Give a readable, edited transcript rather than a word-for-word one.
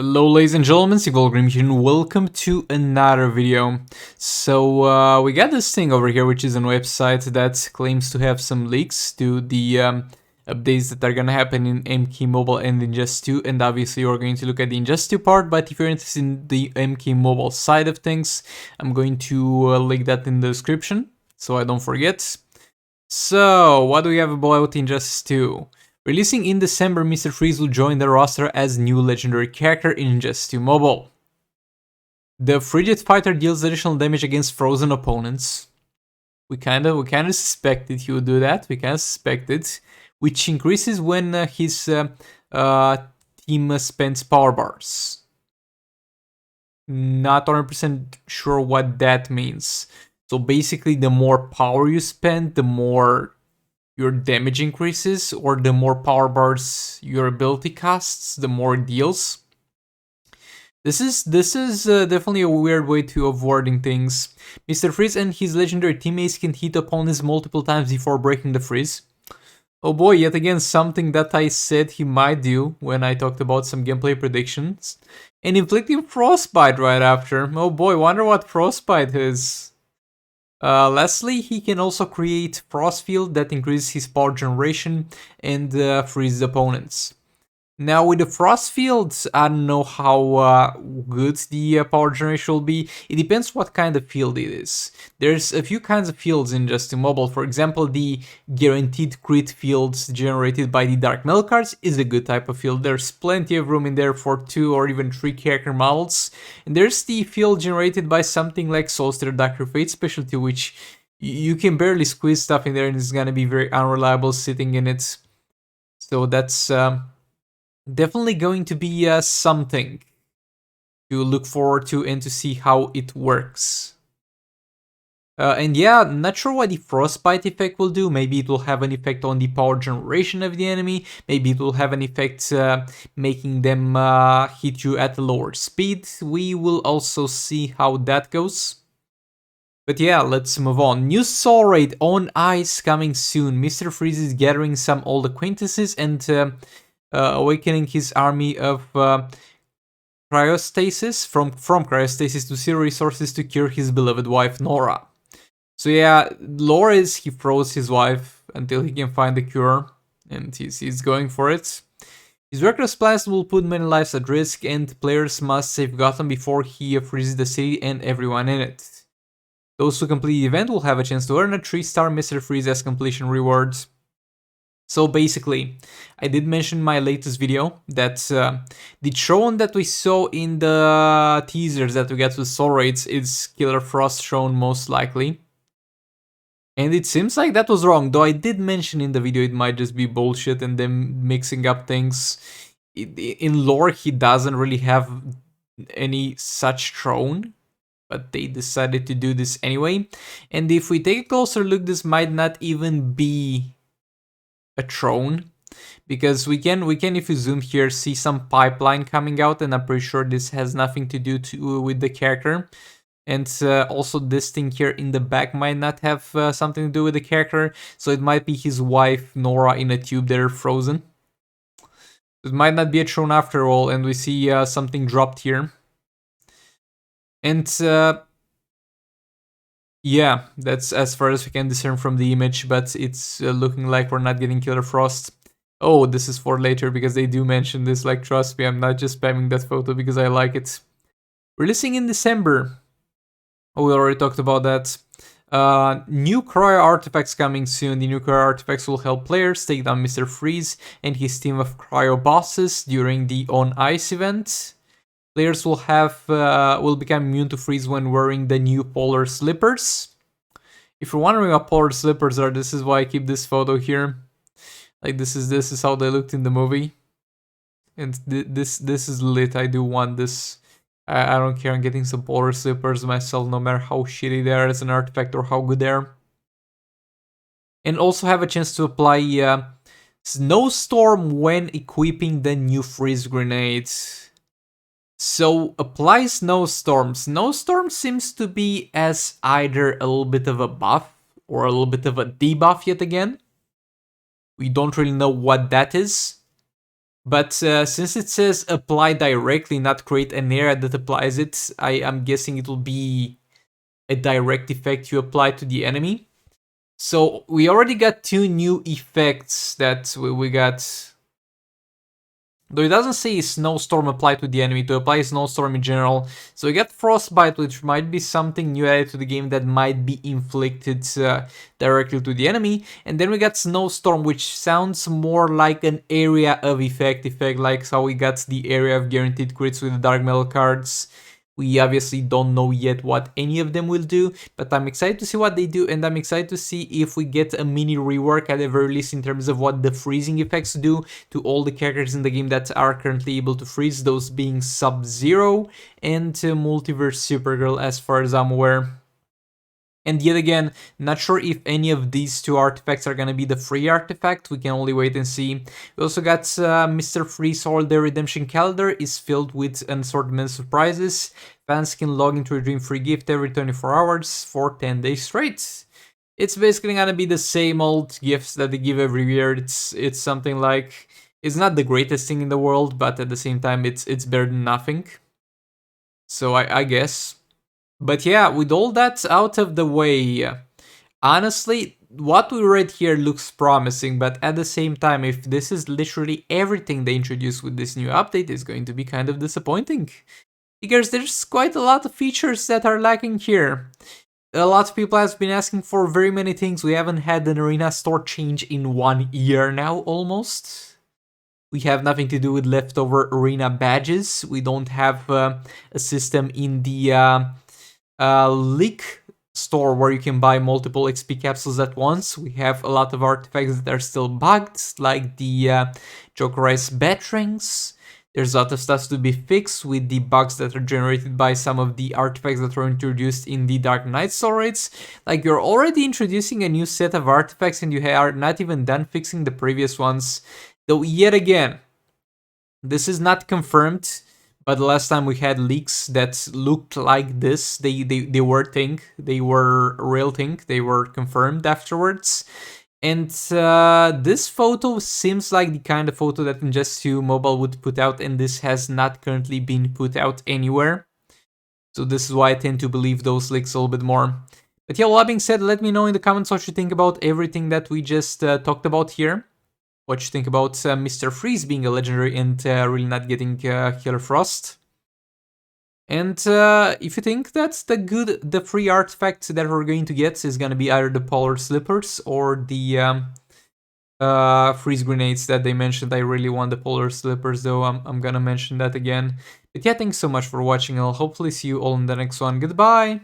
Hello ladies and gentlemen, Sigvalgrim here and welcome to another video. So we got this thing over here which is a website that claims to have some leaks to the updates that are gonna happen in MK Mobile and Injust 2, and obviously we're going to look at the Injust 2 part, but if you're interested in the MK Mobile side of things, I'm going to link that in the description so I don't forget. So what do we have about Injustice 2? Releasing in December, Mr. Freeze will join the roster as new legendary character in Injustice 2 Mobile. The Frigid Fighter deals additional damage against frozen opponents. We kind of suspected he would do that. We kind of suspected, which increases when his team spends power bars. Not 100% sure what that means. So basically, the more power you spend, the more your damage increases, or the more power bars your ability costs, the more it deals. This is definitely a weird way of wording things. Mr. Freeze and his legendary teammates can hit opponents multiple times before breaking the freeze. Oh boy, yet again something that I said he might do when I talked about some gameplay predictions. And inflicting Frostbite right after. Oh boy, wonder what Frostbite is. Lastly, he can also create Frost Field that increases his power generation and freezes opponents. Now with the Frost Fields, I don't know how good the power generation will be. It depends what kind of field it is. There's a few kinds of fields in Just Mobile. For example, the guaranteed crit fields generated by the Dark Metal cards is a good type of field. There's plenty of room in there for 2 or even 3 character models. And there's the field generated by something like Soulstar Dark Fate Specialty, which you can barely squeeze stuff in there and it's gonna be very unreliable sitting in it. So that's definitely going to be something to look forward to and to see how it works. And yeah, not sure what the Frostbite effect will do. Maybe it will have an effect on the power generation of the enemy. Maybe it will have an effect making them hit you at a lower speed. We will also see how that goes. But yeah, let's move on. New Soul Raid on Ice coming soon. Mr. Freeze is gathering some old acquaintances and awakening his army of cryostasis from cryostasis to zero resources to cure his beloved wife Nora. So yeah, lore is he froze his wife until he can find the cure, and he's going for it. His reckless plans will put many lives at risk, and players must save Gotham before he freezes the city and everyone in it. Those who complete the event will have a chance to earn a 3-star Mr. Freeze as completion reward. So basically, I did mention in my latest video that the Throne that we saw in the teasers that we got with Soul Raids is Killer Frost Throne most likely. And it seems like that was wrong, though I did mention in the video it might just be bullshit and them mixing up things. In lore, he doesn't really have any such throne, but they decided to do this anyway. And if we take a closer look, this might not even be a throne, because we can if you zoom here see some pipeline coming out, and I'm pretty sure this has nothing to do with the character. And also this thing here in the back might not have something to do with the character, so it might be his wife Nora in a tube that are frozen. It might not be a throne after all, and we see something dropped here. And yeah, that's as far as we can discern from the image, but it's looking like we're not getting Killer Frost. Oh, this is for later, because they do mention this, like, trust me, I'm not just spamming that photo because I like it. Releasing in December. Oh, we already talked about that. New cryo artifacts coming soon. The new cryo artifacts will help players take down Mr. Freeze and his team of cryo bosses during the On Ice event. Players will become immune to freeze when wearing the new polar slippers. If you're wondering what polar slippers are, this is why I keep this photo here. Like this is how they looked in the movie, and this is lit. I do want this. I don't care. I'm getting some polar slippers myself, no matter how shitty they are as an artifact or how good they are. And also have a chance to apply Snowstorm when equipping the new freeze grenades. So apply Snowstorm. Snowstorm seems to be as either a little bit of a buff or a little bit of a debuff yet again. We don't really know what that is. But since it says apply directly, not create an area that applies it, I am guessing it will be a direct effect you apply to the enemy. So we already got two new effects that we got. Though it doesn't say snowstorm applied to the enemy, to apply snowstorm in general. So we got frostbite, which might be something new added to the game that might be inflicted directly to the enemy. And then we got snowstorm, which sounds more like an area of effect, like how we got the area of guaranteed crits with the dark metal cards. We obviously don't know yet what any of them will do, but I'm excited to see what they do, and I'm excited to see if we get a mini rework at the very least in terms of what the freezing effects do to all the characters in the game that are currently able to freeze, those being Sub-Zero and Multiverse Supergirl as far as I'm aware. And yet again, not sure if any of these two artifacts are gonna be the free artifact. We can only wait and see. We also got Mr. Freeze Holiday Redemption Calendar is filled with an assortment of surprises. Fans can log into a dream free gift every 24 hours for 10 days straight. It's basically gonna be the same old gifts that they give every year. It's something like, it's not the greatest thing in the world, but at the same time it's better than nothing. So I guess. But yeah, with all that out of the way, honestly, what we read here looks promising, but at the same time, if this is literally everything they introduced with this new update, it's going to be kind of disappointing. Because there's quite a lot of features that are lacking here. A lot of people have been asking for very many things. We haven't had an arena store change in 1 year now, almost. We have nothing to do with leftover arena badges. We don't have a system in the leak store where you can buy multiple XP capsules at once. We have a lot of artifacts that are still bugged, like the Jokerized Batarang. There's a lot of stuff to be fixed with the bugs that are generated by some of the artifacts that were introduced in the Dark Knight store raids. Like, you're already introducing a new set of artifacts and you are not even done fixing the previous ones. Though, yet again, this is not confirmed. But the last time we had leaks that looked like this, they were thing, they were a real thing, they were confirmed afterwards. And this photo seems like the kind of photo that Injustice Mobile would put out, and this has not currently been put out anywhere. So this is why I tend to believe those leaks a little bit more. But yeah, all that being said, let me know in the comments what you think about everything that we just talked about here. What you think about Mr. Freeze being a legendary and really not getting Killer Frost. And if you think that's the free artifact that we're going to get is going to be either the Polar Slippers or the freeze grenades that they mentioned. I really want the Polar Slippers though, I'm going to mention that again. But yeah, thanks so much for watching, I'll hopefully see you all in the next one. Goodbye!